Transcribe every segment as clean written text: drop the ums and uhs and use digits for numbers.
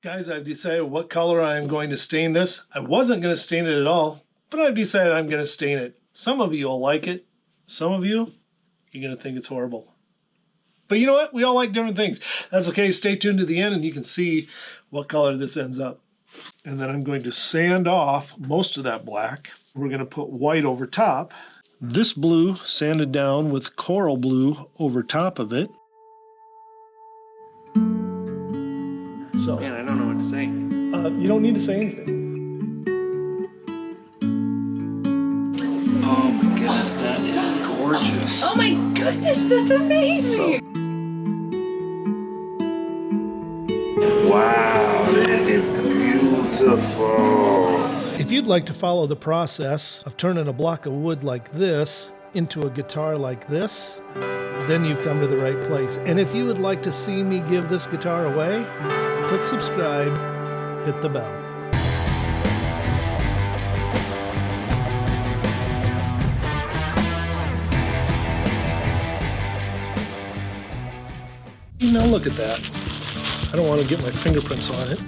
Guys, I've decided what color I am going to stain this. I wasn't going to stain it at all, but I've decided I'm going to stain it. Some of you will like it. Some of you, you're going to think it's horrible. But you know what? We all like different things. That's okay. Stay tuned to the end and you can see what color this ends up. And then I'm going to sand off most of that black. We're going to put white over top. This blue sanded down with coral blue over top of it. So, man, I don't know what to say. you don't need to say anything. Oh my goodness, that is gorgeous. Oh my goodness, that's amazing! Wow, that is beautiful. If you'd like to follow the process of turning a block of wood like this into a guitar like this, then you've come to the right place. And if you would like to see me give this guitar away, click subscribe, hit the bell. Now look at that. I don't want to get my fingerprints on it.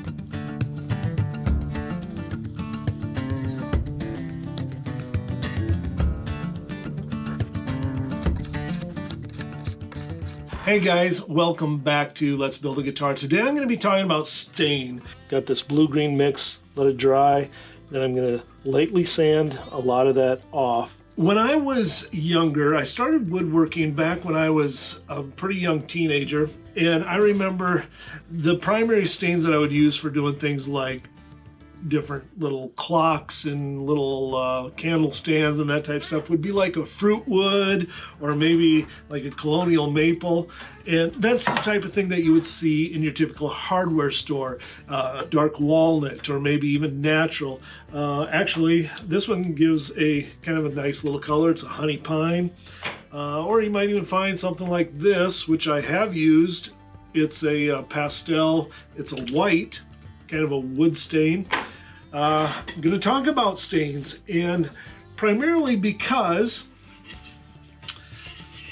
Hey guys, welcome back to Let's Build a Guitar. Today I'm going to be talking about stain. Got this blue-green mix, let it dry, then I'm going to lightly sand a lot of that off. When I was younger, I started woodworking back when I was a pretty young teenager, and I remember the primary stains that I would use for doing things like different little clocks and little candle stands and that type of stuff would be like a fruit wood or maybe like a colonial maple, and that's the type of thing that you would see in your typical hardware store. Dark walnut or maybe even natural. Actually, this one gives a kind of a nice little color. It's a honey pine, or you might even find something like this, which I have used. It's a pastel. It's a white, kind of a wood stain. I'm going to talk about stains, and primarily because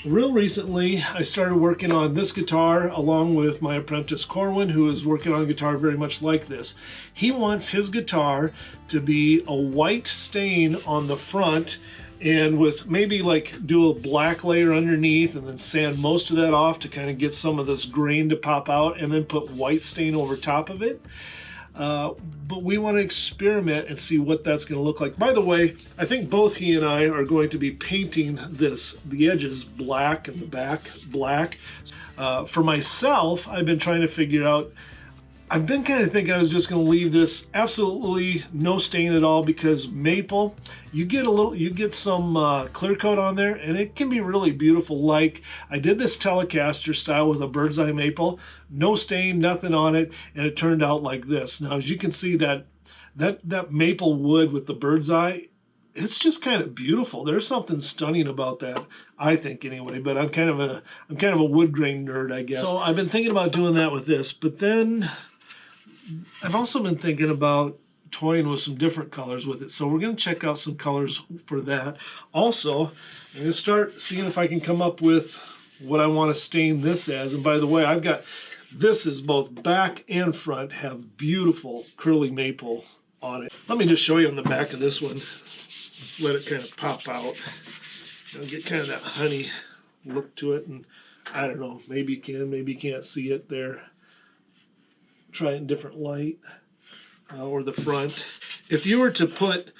real recently I started working on this guitar along with my apprentice Corwin, who is working on a guitar very much like this. He wants his guitar to be a white stain on the front, and with maybe like do a black layer underneath and then sand most of that off to kind of get some of this grain to pop out, and then put white stain over top of it. But we want to experiment and see what that's going to look like. By the way, I think both he and I are going to be painting the edges black and the back black. For myself, I've been trying to figure out, I've been kind of thinking I was just going to leave this absolutely no stain at all, because maple, you get some clear coat on there and it can be really beautiful. Like I did this Telecaster style with a bird's eye maple, no stain, nothing on it, and it turned out like this. Now, as you can see, that maple wood with the bird's eye, it's just kind of beautiful. There's something stunning about that, I think, anyway. But I'm kind of a wood grain nerd, I guess. So I've been thinking about doing that with this, but then I've also been thinking about toying with some different colors with it. So we're going to check out some colors for that. Also, I'm going to start seeing if I can come up with what I want to stain this as. And by the way, I've got, this is both back and front have beautiful curly maple on it. Let me just show you on the back of this one. Let it kind of pop out. I'll get kind of that honey look to it, and I don't know, maybe you can, maybe you can't see it there. Try it in different light, or the front. If you were to put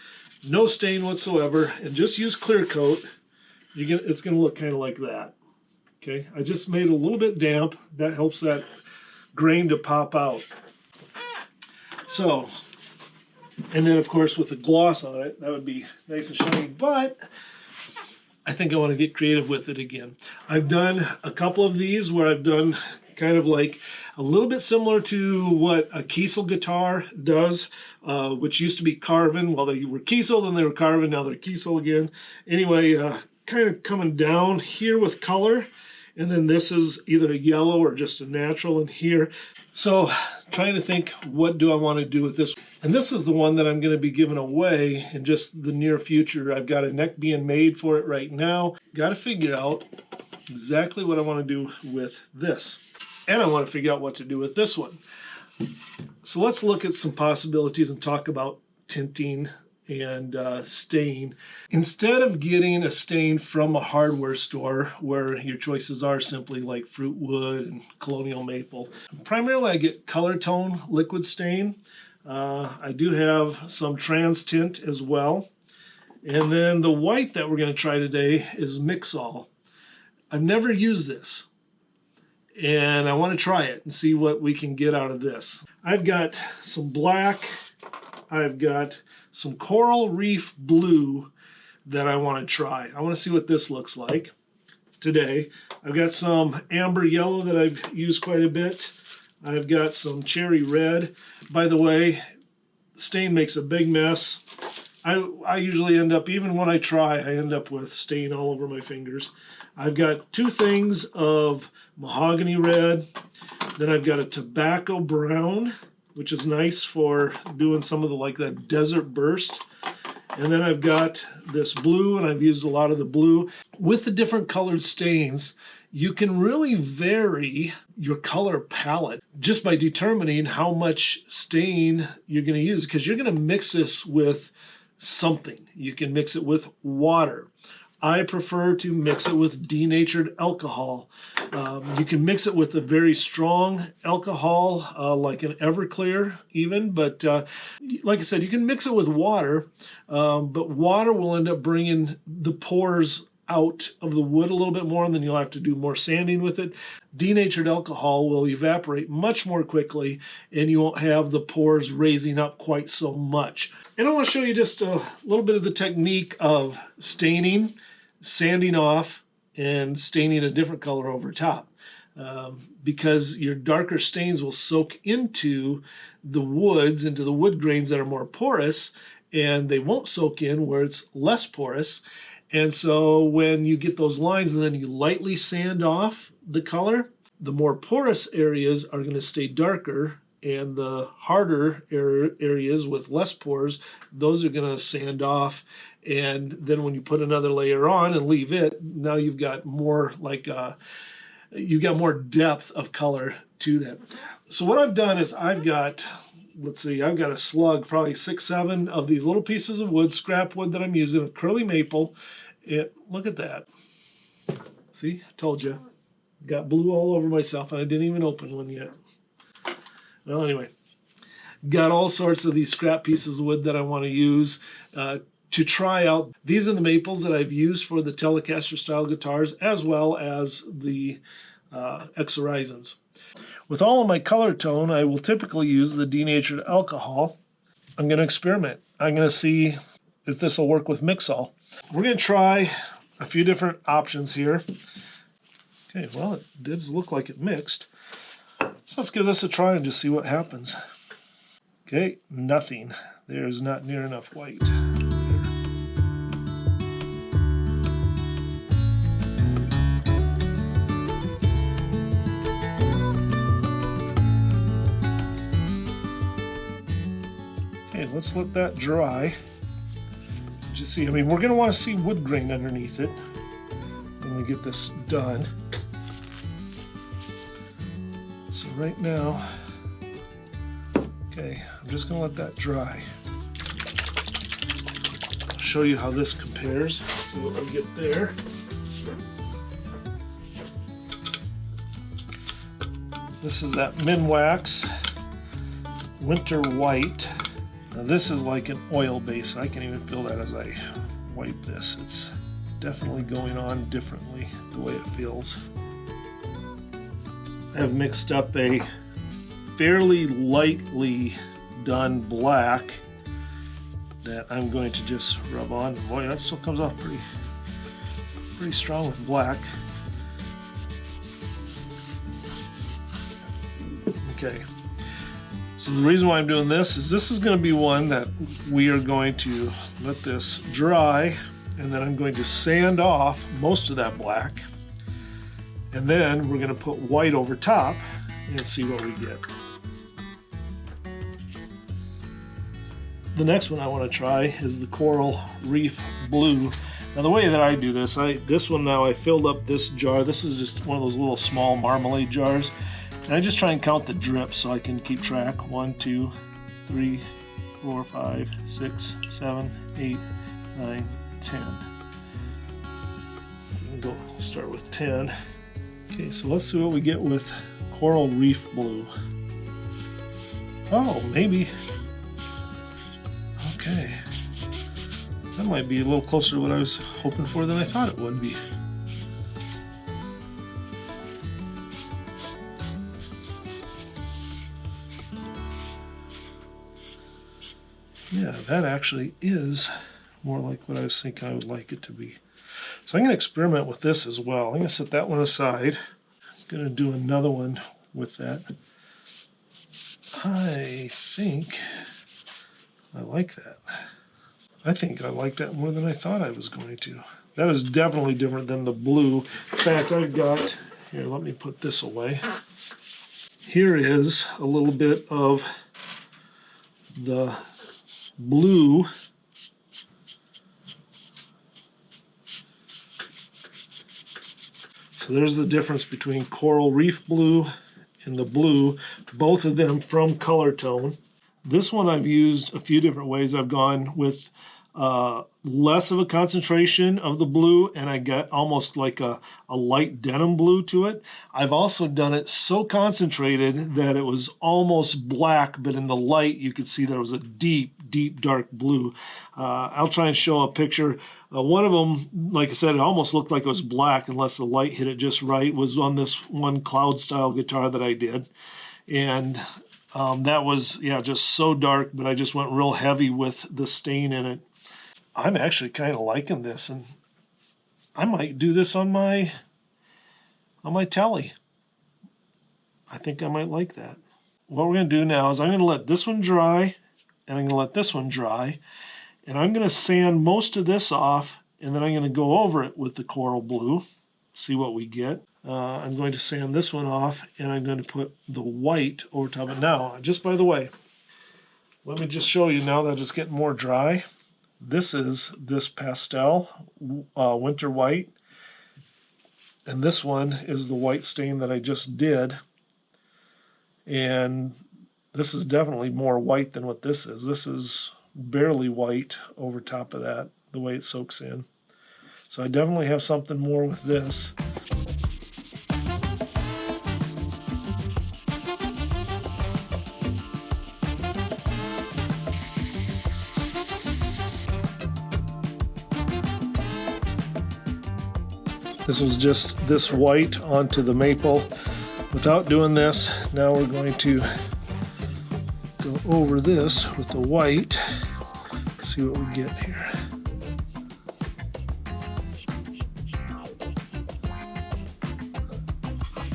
no stain whatsoever and just use clear coat, it's going to look kind of like that. Okay, I just made it a little bit damp. That helps that grain to pop out. So, and then of course with the gloss on it, that would be nice and shiny, but I think I want to get creative with it again. I've done a couple of these where I've done kind of like a little bit similar to what a Kiesel guitar does, which used to be Carvin. Well, they were Kiesel, then they were Carvin, now they're Kiesel again. Anyway, kind of coming down here with color, and then this is either a yellow or just a natural in here. So trying to think, what do I want to do with this? And this is the one that I'm going to be giving away in just the near future. I've got a neck being made for it right now. Got to figure out exactly what I want to do with this. And I want to figure out what to do with this one. So let's look at some possibilities and talk about tinting and stain. Instead of getting a stain from a hardware store where your choices are simply like fruit wood and colonial maple, primarily I get color tone liquid stain. I do have some trans tint as well. And then the white that we're going to try today is Mix-All. I've never used this, and I want to try it and see what we can get out of this. I've got some black, I've got some coral reef blue that I want to try. I want to see what this looks like today. I've got some amber yellow that I've used quite a bit. I've got some cherry red. By the way, stain makes a big mess. I usually end up, even when I try, I end up with stain all over my fingers. I've got 2 things of mahogany red. Then I've got a tobacco brown, which is nice for doing some of the like that desert burst. And then I've got this blue, and I've used a lot of the blue. With the different colored stains, you can really vary your color palette just by determining how much stain you're going to use, because you're going to mix this with something. You can mix it with water. I prefer to mix it with denatured alcohol. You can mix it with a very strong alcohol, like an Everclear even, but like I said, you can mix it with water, but water will end up bringing the pores out of the wood a little bit more, and then you'll have to do more sanding with it. Denatured alcohol will evaporate much more quickly, and you won't have the pores raising up quite so much. And I want to show you just a little bit of the technique of staining, sanding off, and staining a different color over top. Because your darker stains will soak into the woods, into the wood grains that are more porous, and they won't soak in where it's less porous. And so when you get those lines and then you lightly sand off the color, the more porous areas are going to stay darker, and the harder areas with less pores, those are going to sand off. And then when you put another layer on and leave it, now you've got more like you've got more depth of color to that. So what I've done is I've got, let's see, I've got a slug, probably 6, 7 of these little pieces of wood, scrap wood that I'm using, of curly maple. Look at that. See, told you. Got blue all over myself, and I didn't even open one yet. Well, anyway, got all sorts of these scrap pieces of wood that I want to use to try out. These are the maples that I've used for the Telecaster style guitars, as well as the X-Horizons. With all of my color tone, I will typically use the denatured alcohol. I'm going to experiment. I'm going to see if this will work with Mix-All. We're going to try a few different options here. Okay, well, it does look like it mixed. So let's give this a try and just see what happens. Okay, nothing. There's not near enough white. Okay, let's let that dry. Just see, I mean, we're going to want to see wood grain underneath it when we get this done. So right now, okay, I'm just going to let that dry. I'll show you how this compares. See what we get there. This is that Minwax Winter White. Now this is like an oil base. I can even feel that as I wipe this. It's definitely going on differently the way it feels. I have mixed up a fairly lightly done black that I'm going to just rub on. Boy, that still comes off pretty strong with black. Okay. So the reason why I'm doing this is going to be one that we are going to let this dry, and then I'm going to sand off most of that black, and then we're going to put white over top and see what we get. The next one I want to try is the Coral Reef Blue. Now the way that I do this, I filled up this jar. This is just one of those little small marmalade jars. And I just try and count the drips so I can keep track. 1, 2, 3, 4, 5, 6, 7, 8, 9, 10. I'm going to go start with 10. Okay, so let's see what we get with Coral Reef Blue. Oh, maybe. Okay. That might be a little closer to what I was hoping for than I thought it would be. Yeah, that actually is more like what I was thinking I would like it to be. So I'm going to experiment with this as well. I'm going to set that one aside. I'm going to do another one with that. I think I like that. I think I like that more than I thought I was going to. That is definitely different than the blue. In fact, I've got, here, let me put this away. Here is a little bit of the blue. So there's the difference between Coral Reef Blue and the blue, both of them from Color Tone. This one I've used a few different ways. I've gone with less of a concentration of the blue, and I got almost like a light denim blue to it. I've also done it so concentrated that it was almost black, but in the light you could see there was a deep, deep dark blue. I'll try and show a picture. One of them, like I said, it almost looked like it was black unless the light hit it just right, was on this one cloud style guitar that I did. And that was, yeah, just so dark, but I just went real heavy with the stain in it. I'm actually kind of liking this, and I might do this on my telly. I think I might like that. What we're going to do now is I'm going to let this one dry, and I'm going to let this one dry, and I'm going to sand most of this off, and then I'm going to go over it with the coral blue, see what we get. I'm going to sand this one off, and I'm going to put the white over top of it. Now, just by the way, let me just show you now that it's getting more dry. This is this pastel winter white, and this one is the white stain that I just did, and this is definitely more white than what this is. This is barely white over top of that, the way it soaks in. So I definitely have something more with this. This was just this white onto the maple. Without doing this, now we're going to go over this with the white, see what we get here.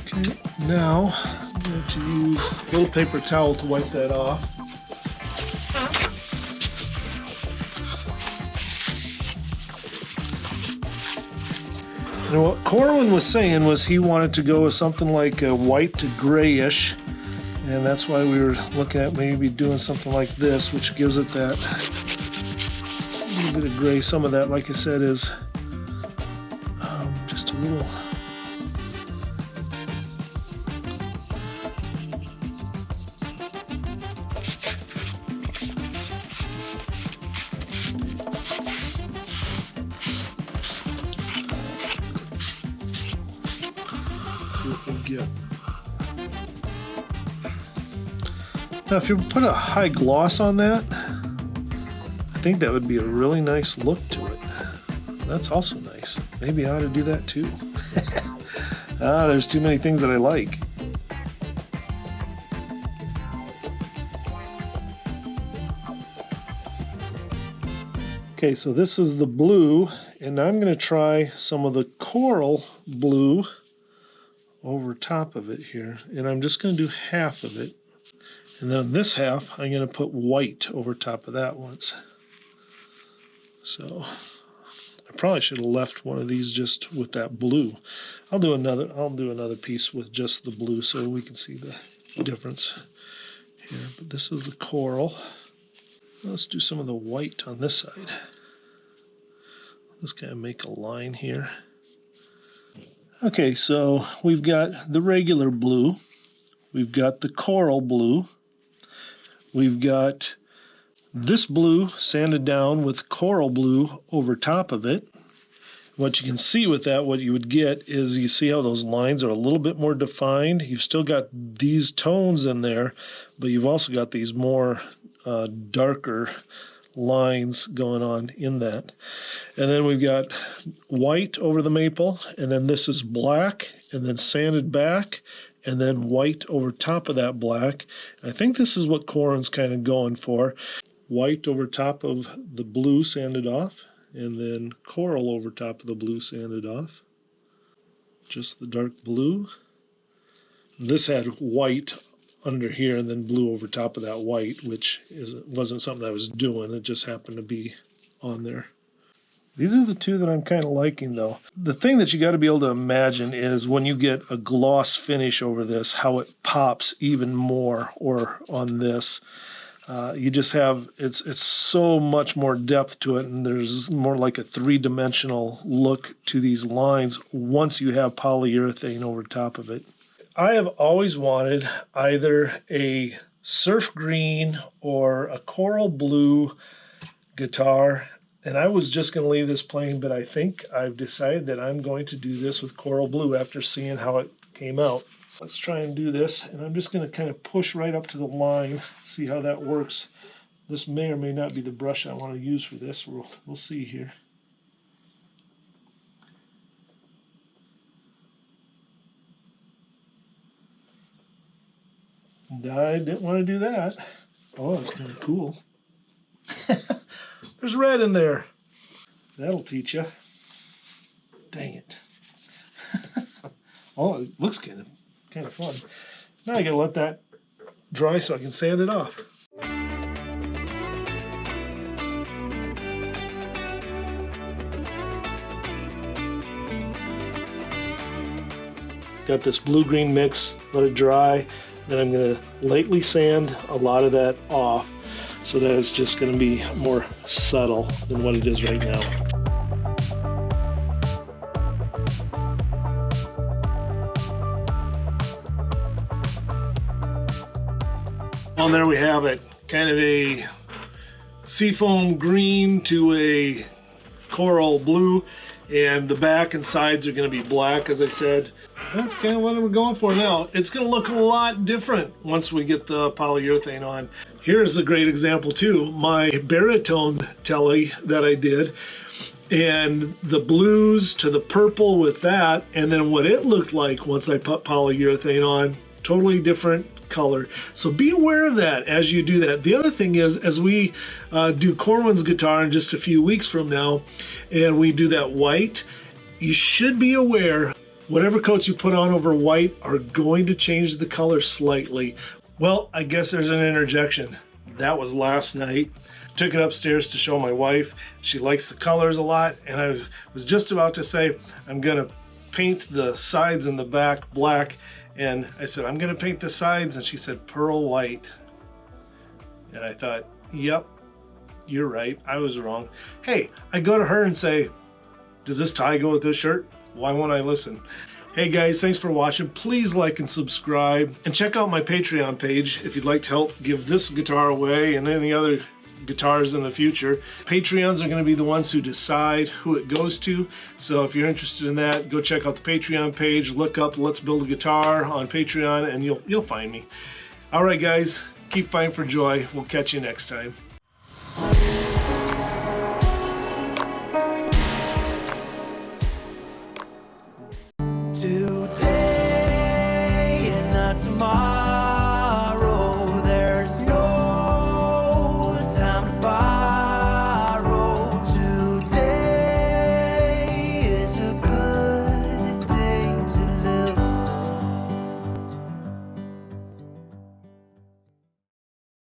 Okay, now I'm going to use a little paper towel to wipe that off. And what Corwin was saying was he wanted to go with something like a white to grayish, and that's why we were looking at maybe doing something like this, which gives it that little bit of gray. Some of that, like I said, is just a little. What we get. Now if you put a high gloss on that, I think that would be a really nice look to it. That's also nice. Maybe I ought to do that too. There's too many things that I like. Okay, so this is the blue, and I'm going to try some of the coral blue over top of it here, and I'm just going to do half of it, and then this half I'm going to put white over top of that once. So I probably should have left one of these just with that blue. I'll do another piece with just the blue so we can see the difference here. But this is the coral. Let's do some of the white on this side. Let's kind of make a line here. Okay, so we've got the regular blue, We've got the coral blue. We've got this blue sanded down with coral blue over top of it. What you can see with that, what you would get is you see how those lines are a little bit more defined. You've still got these tones in there, but you've also got these more darker lines going on in that. And then we've got white over the maple, and then this is black, and then sanded back, and then white over top of that black. And I think this is what Corin's kind of going for. White over top of the blue sanded off, and then coral over top of the blue sanded off. Just the dark blue. This had white under here and then blue over top of that white, which wasn't something I was doing. It just happened to be on there. These are the two that I'm kind of liking, though. The thing that you got to be able to imagine is when you get a gloss finish over this, how it pops even more, or on this. You just have, it's so much more depth to it, and there's more like a three-dimensional look to these lines once you have polyurethane over top of it. I have always wanted either a surf green or a coral blue guitar, and I was just going to leave this plain, but I think I've decided that I'm going to do this with coral blue after seeing how it came out. Let's try and do this, and I'm just going to kind of push right up to the line, see how that works. This may or may not be the brush I want to use for this. We'll see here. And I didn't want to do that. Oh, that's kind of cool. There's red in there. That'll teach you. Dang it. Oh, it looks kind of fun. Now I gotta let that dry so I can sand it off. Got this blue-green mix, let it dry. Then I'm gonna lightly sand a lot of that off so that it's just gonna be more subtle than what it is right now. Well, there we have it. Kind of a seafoam green to a coral blue, and the back and sides are going to be black, as I said. That's kind of what I'm going for now. It's going to look a lot different once we get the polyurethane on. Here's a great example too. My baritone telly that I did, and the blues to the purple with that, and then what it looked like once I put polyurethane on, totally different color. So be aware of that as you do that. The other thing is, as we do Corwin's guitar in just a few weeks from now, and we do that white, you should be aware whatever coats you put on over white are going to change the color slightly. Well, I guess there's an interjection. That was last night. Took it upstairs to show my wife. She likes the colors a lot, and I was just about to say I'm gonna paint the sides and the back black. And I said, I'm gonna paint the sides, and she said, pearl white. And I thought, yep, you're right, I was wrong. Hey, I go to her and say, does this tie go with this shirt? Why won't I listen? Hey guys, thanks for watching. Please like and subscribe, and check out my Patreon page if you'd like to help give this guitar away and any other guitars in the future. Patreons are going to be the ones who decide who it goes to. So if you're interested in that, go check out the Patreon page, look up Let's Build a Guitar on Patreon, and you'll find me. All right guys, keep fighting for joy. We'll catch you next time.